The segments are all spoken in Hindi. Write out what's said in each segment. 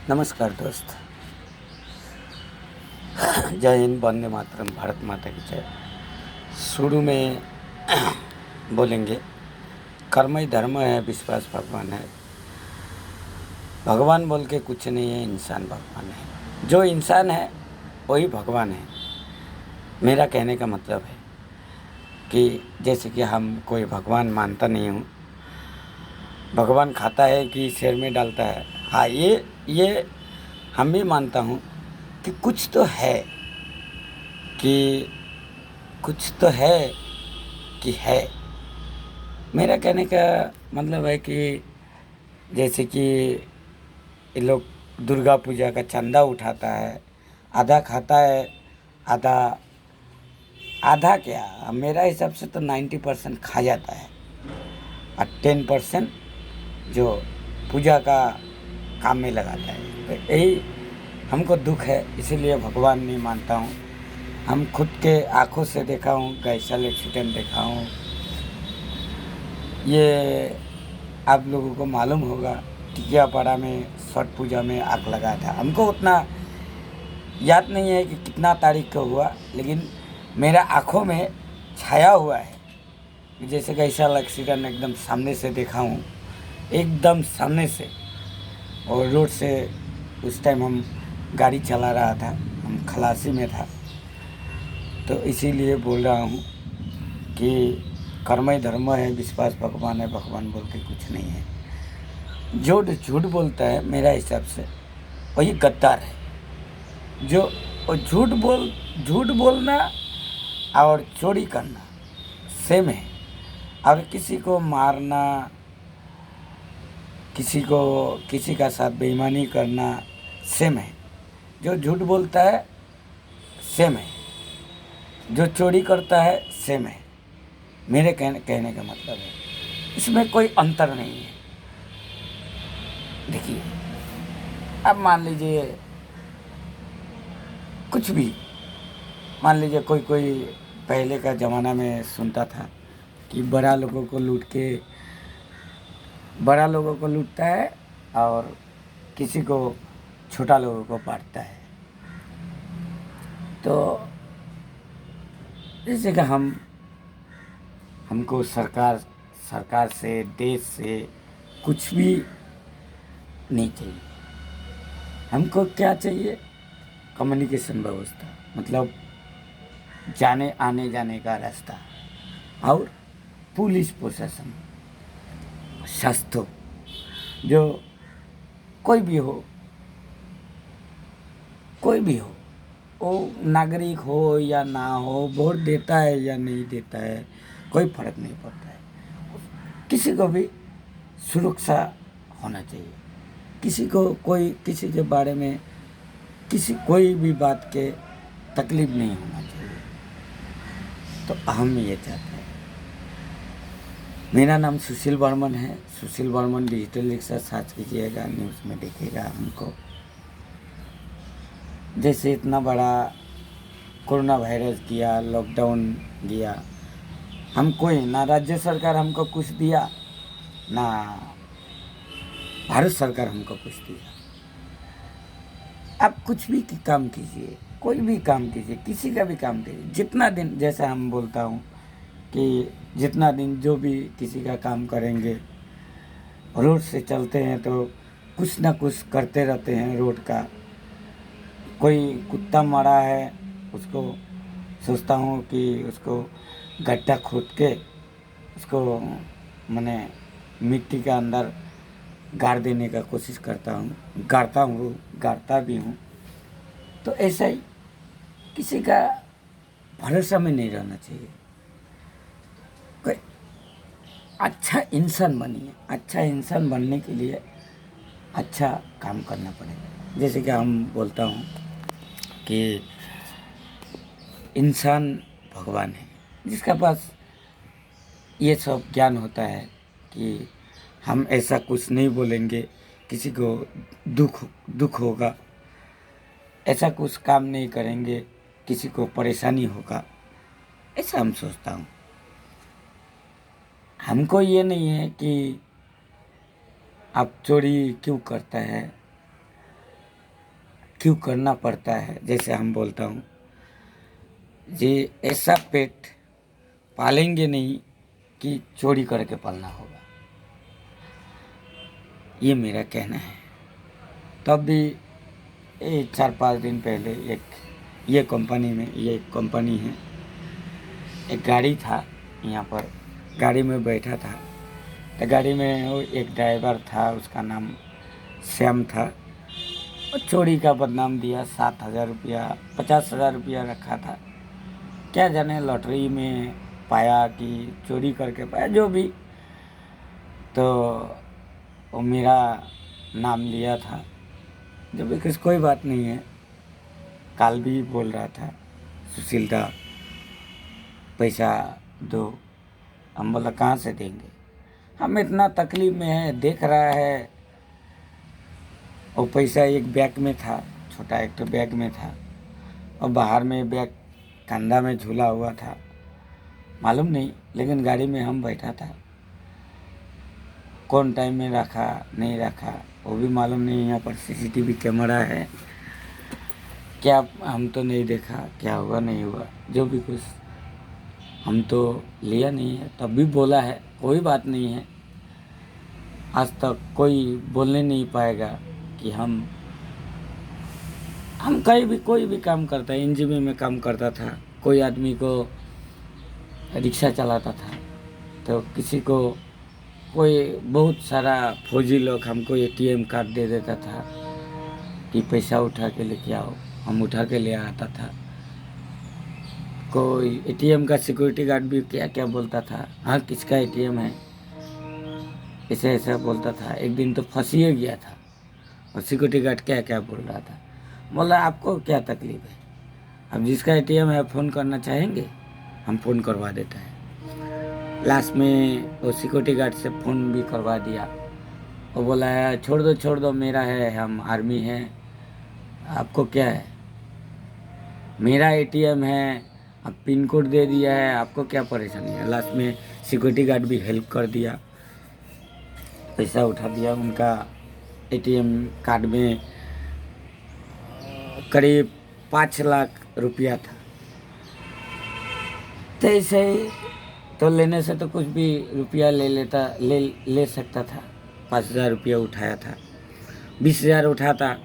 नमस्कार दोस्त। जय हिंद, वंदे मातरम, भारत माता की जय। शुरू में बोलेंगे, कर्म ही धर्म है, विश्वास भगवान है। भगवान बोल के कुछ नहीं है, इंसान भगवान है। जो इंसान है वही भगवान है। मेरा कहने का मतलब है कि जैसे कि हम कोई भगवान मानता नहीं हूँ। भगवान खाता है कि शेर में डालता है, हाँ ये हम भी मानता हूँ कि कुछ तो है, कि कुछ तो है कि है। मेरा कहने का मतलब है कि जैसे कि ये लोग दुर्गा पूजा का चंदा उठाता है, आधा खाता है, आधा आधा क्या, मेरा हिसाब से तो 90% खा जाता है और 10% जो पूजा का काम में लगाता है। तो यही हमको दुख है, इसीलिए भगवान नहीं मानता हूँ। हम खुद के आँखों से देखा हूँ, गैसल एक्सीडेंट देखा हूँ। ये आप लोगों को मालूम होगा, टिकियापाड़ा में छठ पूजा में आग लगा था। हमको उतना याद नहीं है कि कितना तारीख का हुआ, लेकिन मेरा आँखों में छाया हुआ है। जैसे गैसल एक्सीडेंट एकदम सामने से देखा हूँ, एकदम सामने से। और रोड से उस टाइम हम गाड़ी चला रहा था, हम खलासी में था। तो इसीलिए बोल रहा हूँ कि कर्म ही धर्म है, विश्वास भगवान है। भगवान बोल के कुछ नहीं है। जो झूठ बोलता है मेरा हिसाब से वही गद्दार है। जो झूठ बोलना और चोरी करना सेम है। और किसी को मारना, किसी का साथ बेईमानी करना सेम है। जो झूठ बोलता है सेम है, जो चोरी करता है सेम है। मेरे कहने का मतलब है, इसमें कोई अंतर नहीं है। देखिए, अब मान लीजिए कुछ भी, मान लीजिए कोई पहले का ज़माना में सुनता था कि बड़ा लोगों को लूटता है और किसी को, छोटा लोगों को बांटता है। तो जैसे कि हमको सरकार से, देश से कुछ भी नहीं चाहिए। हमको क्या चाहिए? कम्युनिकेशन व्यवस्था, मतलब जाने आने जाने का रास्ता, और पुलिस प्रशासन, स्वास्थ्य। जो कोई भी हो, कोई भी हो, वो नागरिक हो या ना हो, वोट देता है या नहीं देता है, कोई फर्क नहीं पड़ता है। किसी को भी सुरक्षा होना चाहिए। किसी के बारे में कोई भी बात के तकलीफ नहीं होना चाहिए। तो हम ये चाहते हैं। मेरा नाम सुशील वर्मन है। सुशील वर्मन डिजिटल रिक्शा सर्च कीजिएगा, न्यूज़ में देखिएगा हमको। जैसे इतना बड़ा कोरोना वायरस किया, लॉकडाउन दिया, हमको ही ना राज्य सरकार हमको कुछ दिया, ना भारत सरकार हमको कुछ दिया। आप कुछ भी काम कीजिए, कोई भी काम कीजिए, किसी का भी काम कीजिए, जितना दिन, जैसा हम बोलता हूँ कि जितना दिन जो भी किसी का काम करेंगे, रोड से चलते हैं तो कुछ ना कुछ करते रहते हैं रोड का। कोई कुत्ता मरा है, उसको सोचता हूँ कि उसको गड्ढा खोद के उसको मैंने मिट्टी के अंदर गाड़ देने का कोशिश करता हूँ, गाड़ता भी हूँ। तो ऐसा ही किसी का भरोसा में नहीं रहना चाहिए। कोई अच्छा इंसान बनिए। अच्छा इंसान बनने के लिए अच्छा काम करना पड़ेगा। जैसे कि हम बोलता हूँ कि इंसान भगवान है। जिसके पास ये सब ज्ञान होता है कि हम ऐसा कुछ नहीं बोलेंगे, किसी को दुख होगा, ऐसा कुछ काम नहीं करेंगे, किसी को परेशानी होगा, ऐसा हम सोचता हूँ। हमको ये नहीं है कि आप चोरी क्यों करता है, क्यों करना पड़ता है। जैसे हम बोलता हूँ जी, ऐसा पेट पालेंगे नहीं कि चोरी करके पालना होगा, ये मेरा कहना है। तब भी ये 4-5 दिन पहले ये एक कंपनी है, एक गाड़ी था यहाँ पर, गाड़ी में बैठा था तो गाड़ी में वो एक ड्राइवर था, उसका नाम श्याम था। और चोरी का बदनाम दिया, 7,000 रुपया 50,000 रुपया रखा था। क्या जाने लॉटरी में पाया कि चोरी करके पाया, जो भी। तो वो मेरा नाम लिया था, जो भी कुछ कोई बात नहीं है। काल भी बोल रहा था, सुशील दा पैसा दो। हम बोला कहाँ से देंगे, हम इतना तकलीफ में है, देख रहा है। वो पैसा एक बैग में था, छोटा एक तो बैग में था, और बाहर में बैग कंधा में झूला हुआ था, मालूम नहीं। लेकिन गाड़ी में हम बैठा था, कौन टाइम में रखा नहीं रखा वो भी मालूम नहीं। यहाँ पर सीसीटीवी कैमरा है, क्या हम तो नहीं देखा, क्या हुआ नहीं हुआ, जो भी कुछ हम तो लिया नहीं है। तब भी बोला है, कोई बात नहीं है। आज तक कोई बोलने नहीं पाएगा कि हम कहीं भी कोई भी काम करता है। एनजीबी में काम करता था, कोई आदमी को रिक्शा चलाता था, तो किसी को कोई बहुत सारा फौजी लोग हमको एटीएम कार्ड दे देता था कि पैसा उठा के लेके आओ, हम उठा के ले आता था। कोई एटीएम का सिक्योरिटी गार्ड भी क्या क्या बोलता था, हाँ किसका एटीएम है, ऐसे ऐसा बोलता था। एक दिन तो फंस ही गया था, और सिक्योरिटी गार्ड क्या क्या बोल रहा था। बोला आपको क्या तकलीफ है, अब जिसका एटीएम है फ़ोन करना चाहेंगे, हम फ़ोन करवा देता है। लास्ट में वो सिक्योरिटी गार्ड से फ़ोन भी करवा दिया। वो बोला है छोड़ दो मेरा है, हम आर्मी हैं, आपको क्या है, मेरा एटीएम है, अब पिन कोड दे दिया है, आपको क्या परेशानी है। लास्ट में सिक्योरिटी गार्ड भी हेल्प कर दिया, पैसा उठा दिया। उनका एटीएम कार्ड में करीब 5 लाख रुपया था। तो ऐसे ही तो लेने से तो कुछ भी रुपया ले सकता था। 5,000 रुपया उठाया था, 20,000 उठाता।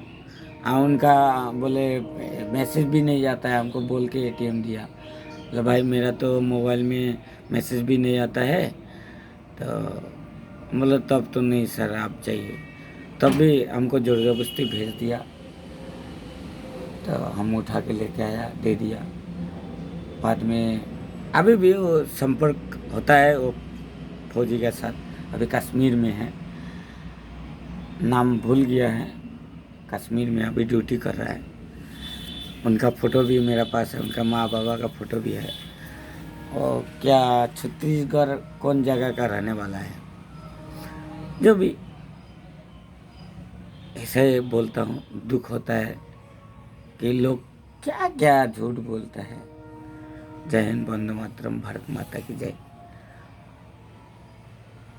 उनका बोले मैसेज भी नहीं जाता है, हमको बोल के एटीएम दिया। बोला भाई मेरा तो मोबाइल में मैसेज भी नहीं आता है। तो बोला तब तो नहीं सर, आप चाहिए। तब भी हमको ज़ोर ज़बरदस्ती भेज दिया, तो हम उठा के लेके आया, दे दिया। बाद में अभी भी वो संपर्क होता है वो फौजी के साथ। अभी कश्मीर में है, नाम भूल गया है, कश्मीर में अभी ड्यूटी कर रहा है। उनका फ़ोटो भी मेरे पास है, उनका माँ बाबा का फ़ोटो भी है। और क्या छत्तीसगढ़ कौन जगह का रहने वाला है, जो भी। ऐसे बोलता हूँ, दुख होता है कि लोग क्या क्या झूठ बोलता है। जय हिंद, वंदे मातरम, भारत माता की जय।